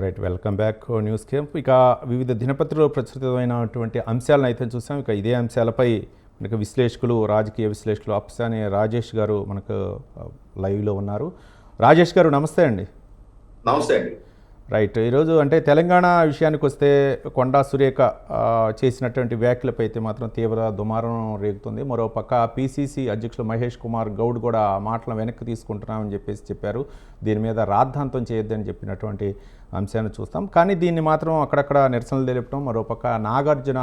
Right, welcome back news camp. ఇక వివిధ దినపత్రికల్లో ప్రచురితమైనటువంటి అంశాలను అయితే చూసాం. ఇక ఇదే అంశాలపై మనకు విశ్లేషకులు, రాజకీయ విశ్లేషకులు అప్సాని రాజేష్ గారు మనకు లైవ్లో ఉన్నారు. రాజేష్ గారు నమస్తే అండి. నమస్తే అండి. రైట్, ఈరోజు అంటే తెలంగాణ విషయానికి వస్తే కొండా సురేఖ చేసినటువంటి వ్యాఖ్యలపై అయితే మాత్రం తీవ్ర దుమారం రేగుతుంది. మరోపక్క పిసిసి అధ్యక్షులు మహేష్ కుమార్ గౌడ్ కూడా ఆ మాటలను వెనక్కి తీసుకుంటున్నామని చెప్పారు. దీని మీద రాద్ధాంతం చేయొద్దని చెప్పినటువంటి అంశాన్ని చూస్తాం. కానీ దీన్ని మాత్రం అక్కడక్కడ నిరసనలు తెలిపడం, మరోపక్క నాగార్జున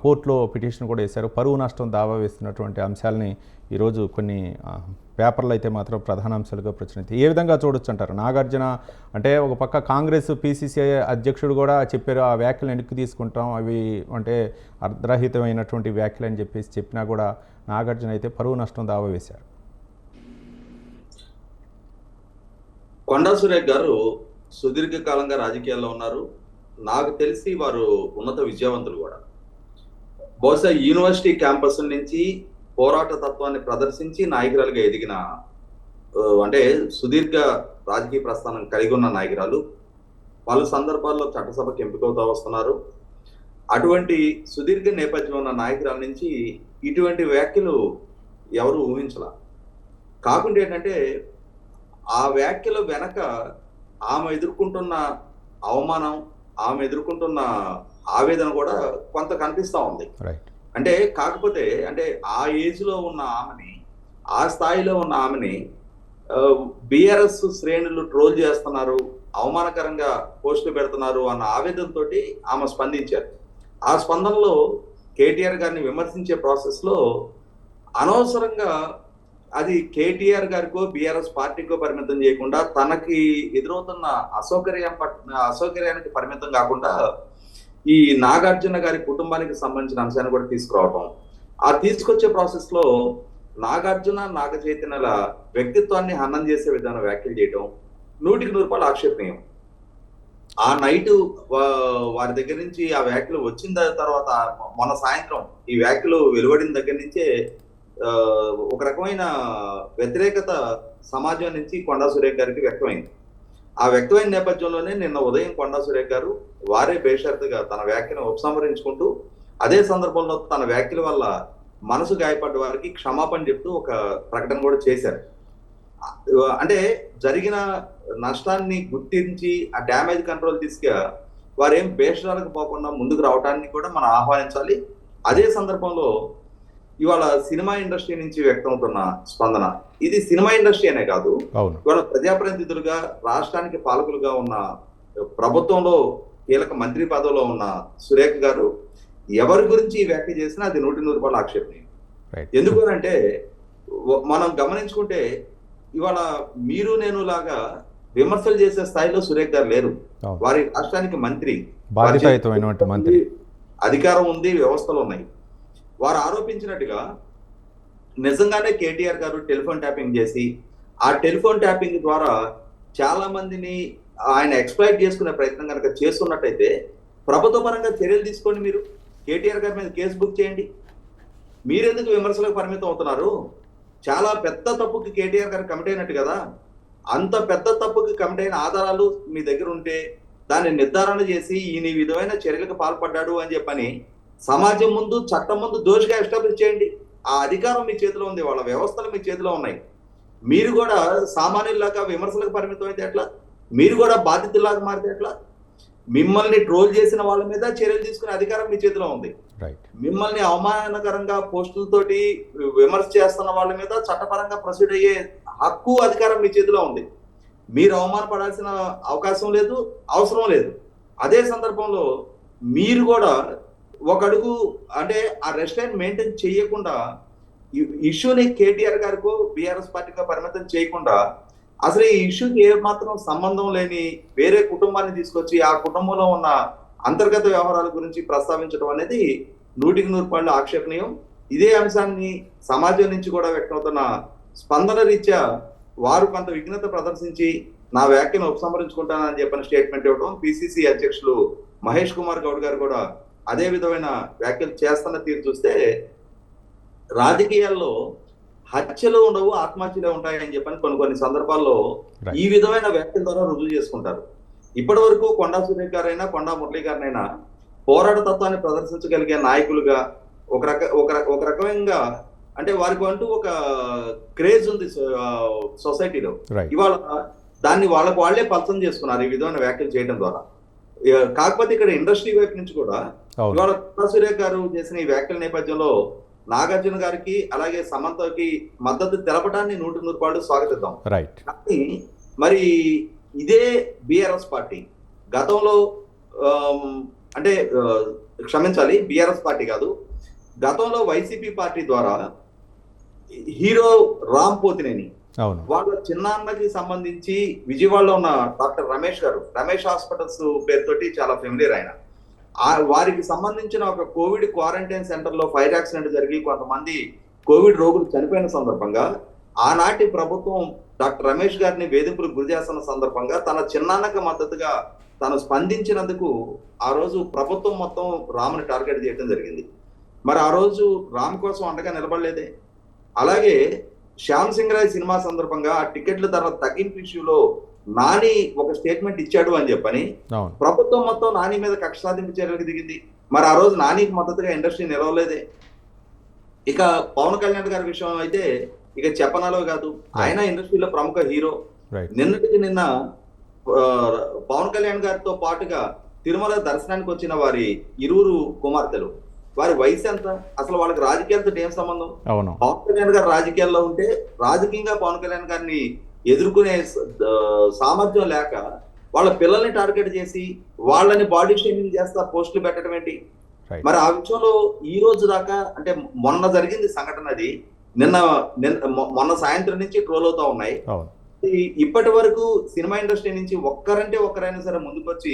కోర్టులో పిటిషన్ కూడా వేశారు. పరువు నష్టం దావా వేస్తున్నటువంటి అంశాలని ఈరోజు కొన్ని పేపర్లు అయితే మాత్రం ప్రధాన అంశాలుగా ప్రచురించాయి. ఏ విధంగా చూడొచ్చు అంటారు? నాగార్జున అంటే ఒక పక్క కాంగ్రెస్ పిసిసి అధ్యక్షుడు కూడా చెప్పారు, ఆ వ్యాఖ్యలు వెనక్కి తీసుకుంటాం, అవి అంటే అర్ధరహితమైనటువంటి వ్యాఖ్యలు అని చెప్పినా కూడా నాగార్జున అయితే పరువు నష్టం దావా వేశారు. కొండా సురేఖ గారు సుదీర్ఘకాలంగా రాజకీయాల్లో ఉన్నారు. నాకు తెలిసి వారు ఉన్నత విద్యావంతులు కూడా. బహుశా యూనివర్సిటీ క్యాంపస్ నుంచి పోరాట తత్వాన్ని ప్రదర్శించి నాయకురాలుగా ఎదిగిన, అంటే సుదీర్ఘ రాజకీయ ప్రస్థానం కలిగి ఉన్న నాయకురాలు. పలు సందర్భాల్లో చట్టసభకు ఎంపికవుతూ వస్తున్నారు. అటువంటి సుదీర్ఘ నేపథ్యం ఉన్న నాయకురాల నుంచి ఇటువంటి వ్యాఖ్యలు ఎవరు ఊహించాల. కాకుండా ఏంటంటే ఆ వ్యాఖ్యల వెనక ఆమె ఎదుర్కొంటున్న అవమానం, ఆమె ఎదుర్కొంటున్న ఆవేదన కూడా కొంత కనిపిస్తూ ఉంది. అంటే కాకపోతే అంటే ఆ ఏజ్ లో ఉన్న ఆమెని, ఆ స్థాయిలో ఉన్న ఆమెని బిఆర్ఎస్ శ్రేణులు ట్రోల్ చేస్తున్నారు, అవమానకరంగా పోస్టులు పెడుతున్నారు అన్న ఆవేదనతో ఆమె స్పందించారు. ఆ స్పందనలో కేటీఆర్ గారిని విమర్శించే ప్రాసెస్ లో అనవసరంగా అది కేటీఆర్ గారికో బీఆర్ఎస్ పార్టీకో పరిమితం చేయకుండా తనకి ఎదురవుతున్న అసౌకర్యానికి పరిమితం కాకుండా ఈ నాగార్జున గారి కుటుంబానికి సంబంధించిన అంశాన్ని కూడా తీసుకురావటం, ఆ తీసుకొచ్చే ప్రాసెస్ లో నాగార్జున, నాగ చైతన్యల వ్యక్తిత్వాన్ని హననం చేసే విధానం వ్యాఖ్యలు చేయటం 100% ఆక్షేపణీయం. ఆ నైట్ వారి దగ్గర నుంచి ఆ వ్యాఖ్యలు వచ్చిన తర్వాత మొన్న సాయంత్రం ఈ వ్యాఖ్యలు వెలువడిన దగ్గర నుంచే ఒక రకమైన వ్యతిరేకత సమాజం నుంచి కొండా సురేఖ గారికి వ్యక్తమైంది. ఆ వ్యక్తమైన నేపథ్యంలోనే నిన్న ఉదయం కొండా సురేఖ గారు వారే బేషరతుగా తన వ్యాఖ్యను ఉపసంహరించుకుంటూ, అదే సందర్భంలో తన వ్యాఖ్యల వల్ల మనసు గాయపడ్డ వారికి క్షమాపణ చెప్తూ ఒక ప్రకటన కూడా చేశారు. అంటే జరిగిన నష్టాన్ని గుర్తించి ఆ డ్యామేజ్ కంట్రోల్ తీసుకు వారేం బేషరాలకు పోకుండా ముందుకు రావడానికి కూడా మనం ఆహ్వానించాలి. అదే సందర్భంలో ఇవాళ సినిమా ఇండస్ట్రీ నుంచి వ్యక్తమవుతున్న స్పందన, ఇది సినిమా ఇండస్ట్రీ అనే కాదు, ఇవాళ ప్రజాప్రతినిధులుగా రాష్ట్రానికి పాలకులుగా ఉన్న, ప్రభుత్వంలో కీలక మంత్రి పదవిలో ఉన్న సురేఖ గారు ఎవరి గురించి వ్యాఖ్య చేసినా అది 100% ఆక్షేపణీయం. ఎందుకు అంటే మనం గమనించుకుంటే ఇవాళ మీరు నేను లాగా విమర్శలు చేసే స్థాయిలో సురేఖ గారు లేరు. వారి రాష్ట్రానికి మంత్రి, అధికారం ఉంది, వ్యవస్థలు ఉన్నాయి. వారు ఆరోపించినట్టుగా నిజంగానే కేటీఆర్ గారు టెలిఫోన్ ట్యాపింగ్ చేసి ఆ టెలిఫోన్ ట్యాపింగ్ ద్వారా చాలా మందిని ఆయన ఎక్స్ప్లాయిట్ చేసుకునే ప్రయత్నం కనుక చేస్తున్నట్టయితే ప్రభుత్వ పరంగా చర్యలు తీసుకోండి. మీరు కేటీఆర్ గారి మీద కేసు బుక్ చేయండి. మీరెందుకు విమర్శలకు పరిమితం అవుతున్నారు? చాలా పెద్ద తప్పుకి కేటీఆర్ గారు కమిట్ అయినట్టు కదా. అంత పెద్ద తప్పుకి కమిట్ అయిన ఆధారాలు మీ దగ్గర ఉంటే దాన్ని నిర్ధారణ చేసి ఈయన ఈ విధమైన చర్యలకు పాల్పడ్డాడు అని చెప్పని సమాజం ముందు, చట్టం ముందు దోషిగా ఎస్టాబ్లిష్ చేయండి. ఆ అధికారం మీ చేతిలో ఉంది, వాళ్ళ వ్యవస్థలు మీ చేతిలో ఉన్నాయి. మీరు కూడా సామాన్యులాగా విమర్శలకు పరిమితం అయితే ఎట్లా? మీరు కూడా బాధితులాగా మారితే ఎట్లా? మిమ్మల్ని ట్రోల్ చేసిన వాళ్ళ మీద చర్యలు తీసుకునే అధికారం మీ చేతిలో ఉంది. మిమ్మల్ని అవమానకరంగా పోస్టులతోటి విమర్శ చేస్తున్న వాళ్ళ మీద చట్టపరంగా ప్రొసీడ్ అయ్యే హక్కు, అధికారం మీ చేతిలో ఉంది. మీరు అవమానపడాల్సిన అవకాశం లేదు, అవసరం లేదు. అదే సందర్భంలో మీరు కూడా ఒక అడుగు అంటే ఆ రెస్ట్రైన్ మెయింటైన్ చేయకుండా ఇష్యూని కేటీఆర్ గారికో బీఆర్ఎస్ పార్టీకో పరిమితం చేయకుండా అసలు ఈ ఇష్యూకి ఏ మాత్రం సంబంధం లేని వేరే కుటుంబాన్ని తీసుకొచ్చి ఆ కుటుంబంలో ఉన్న అంతర్గత వ్యవహారాల గురించి ప్రస్తావించడం అనేది 100% ఆక్షేపణీయం. ఇదే అంశాన్ని సమాజం నుంచి కూడా వ్యక్తమవుతున్న స్పందన రీత్యా వారు కొంత విఘ్నత ప్రదర్శించి నా వ్యాఖ్యను ఉపసంహరించుకుంటానని చెప్పిన స్టేట్మెంట్ ఇవ్వడం, పిసిసి అధ్యక్షులు మహేష్ కుమార్ గౌడ్ గారు కూడా అదే విధమైన వ్యాఖ్యలు చేస్తున్న తీరు చూస్తే రాజకీయాల్లో హత్యలు ఉండవు, ఆత్మహత్యలే ఉంటాయని చెప్పని కొన్ని సందర్భాల్లో ఈ విధమైన వ్యాఖ్యల ద్వారా రుజువు చేసుకుంటారు. ఇప్పటి వరకు కొండా సురేఖ గారైనా కొండా మురళి గారినైనా పోరాట తత్వాన్ని ప్రదర్శించగలిగే నాయకులుగా ఒక రకమైన అంటే వారికి అంటూ ఒక క్రేజ్ ఉంది సొసైటీలో. రైట్. ఇవాళ దాన్ని వాళ్ళకు వాళ్ళే పల్సం చేసుకున్నారు ఈ విధమైన వ్యాఖ్యలు చేయడం ద్వారా. కాకపోతే ఇక్కడ ఇండస్ట్రీ వైపు నుంచి కూడా అవును. ఇవాళ కొండా సురేఖ గారు చేసిన ఈ వ్యాఖ్యల నేపథ్యంలో నాగార్జున గారికి అలాగే సమంతకి మద్దతు తెలపడాన్ని 100% స్వాగతిద్దాం. రైట్. కానీ మరి ఇదే బిఆర్ఎస్ పార్టీ గతంలో అంటే క్షమించాలి, బిఆర్ఎస్ పార్టీ కాదు, గతంలో వైసీపీ పార్టీ ద్వారా హీరో రామ్ పోతినేని అవును. వాళ్ళ చిన్నాన్నకి సంబంధించి విజయవాడలో ఉన్న డాక్టర్ రమేష్ గారు, రమేష్ హాస్పిటల్స్ పేరుతోటి చాలా ఫెమిలియర్ ఆయన, వారికి సంబంధించిన ఒక కోవిడ్ క్వారంటైన్ సెంటర్ లో ఫైర్ యాక్సిడెంట్ జరిగి కొంతమంది కోవిడ్ రోగులు చనిపోయిన సందర్భంగా ఆనాటి ప్రభుత్వం డాక్టర్ రమేష్ గారిని వేధింపులకు గురి చేస్తున్న సందర్భంగా తన చిన్నాన్నకి మద్దతుగా తను స్పందించినందుకు ఆ రోజు ప్రభుత్వం మొత్తం రామ్ని టార్గెట్ చేయడం జరిగింది. మరి ఆ రోజు రామ్ కోసం అండగా నిలబడలేదే. అలాగే శ్యామ్ సింగ్ రాయ్ సినిమా సందర్భంగా ఆ టికెట్ల ధర తగ్గింపు ఇష్యూలో నాని ఒక స్టేట్మెంట్ ఇచ్చాడు అని చెప్పని ప్రభుత్వం మొత్తం నాని మీద కక్ష సాధింపు చర్యలకు దిగింది. మరి ఆ రోజు నానికి మద్దతుగా ఇండస్ట్రీ నిలవలేదే. ఇక పవన్ కళ్యాణ్ గారి విషయం అయితే ఇక చెప్పనాలో కాదు, ఆయన ఇండస్ట్రీలో ప్రముఖ హీరో. నిన్నటికి నిన్న పవన్ కళ్యాణ్ గారితో పాటుగా తిరుమల దర్శనానికి వచ్చిన వారి ఇరువురు కుమార్తెలు, వారి వయసు ఎంత, అసలు వాళ్ళకి రాజకీయాలతో ఏం సంబంధం? పవన్ కళ్యాణ్ గారు రాజకీయాల్లో ఉంటే రాజకీయంగా పవన్ కళ్యాణ్ గారిని ఎదుర్కొనే సామర్థ్యం లేక వాళ్ళ పిల్లల్ని టార్గెట్ చేసి వాళ్ళని బాడీ షేమింగ్ చేస్తా పోస్టులు పెట్టడం ఏంటి? మరి ఆ విషయంలో ఈ రోజు దాకా అంటే మొన్న జరిగింది సంఘటన, అది మొన్న సాయంత్రం నుంచి ట్రోల్ అవుతా ఉన్నాయి. ఇప్పటి వరకు సినిమా ఇండస్ట్రీ నుంచి ఒక్కరంటే ఒక్కరైనా సరే ముందుకొచ్చి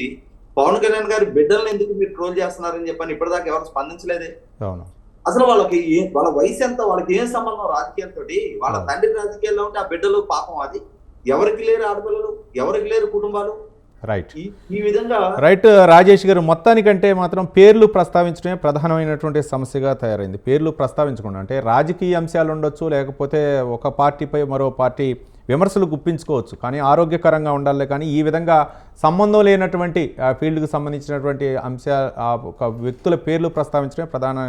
పవన్ కళ్యాణ్ గారి బిడ్డలను ఎందుకు మీరు ట్రోల్ చేస్తున్నారని చెప్పని ఇప్పటిదాకా ఎవరు స్పందించలేదే. అసలు వాళ్ళకి వాళ్ళ వయసు ఎంత, వాళ్ళకి ఏం సంబంధం రాజకీయాలతో? వాళ్ళ తండ్రి రాజకీయాల్లో ఉంటే ఆ బిడ్డలు పాపం, అది ఎవరికి లేరు ఆడపిల్లలు, ఎవరికి లేరు కుటుంబాలు. రైట్. ఈ విధంగా రైట్. రాజేష్ గారు, మొత్తానికంటే మాత్రం పేర్లు ప్రస్తావించడమే ప్రధానమైనటువంటి సమస్యగా తయారైంది. పేర్లు ప్రస్తావించకుండా అంటే రాజకీయ అంశాలు ఉండొచ్చు, లేకపోతే ఒక పార్టీపై మరో పార్టీ విమర్శలు గుప్పించుకోవచ్చు, కానీ ఆరోగ్యకరంగా ఉండాలి. కానీ ఈ విధంగా సంబంధం లేనటువంటి ఫీల్డ్కి సంబంధించినటువంటి ఒక వ్యక్తుల పేర్లు ప్రస్తావించడమే ప్రధాన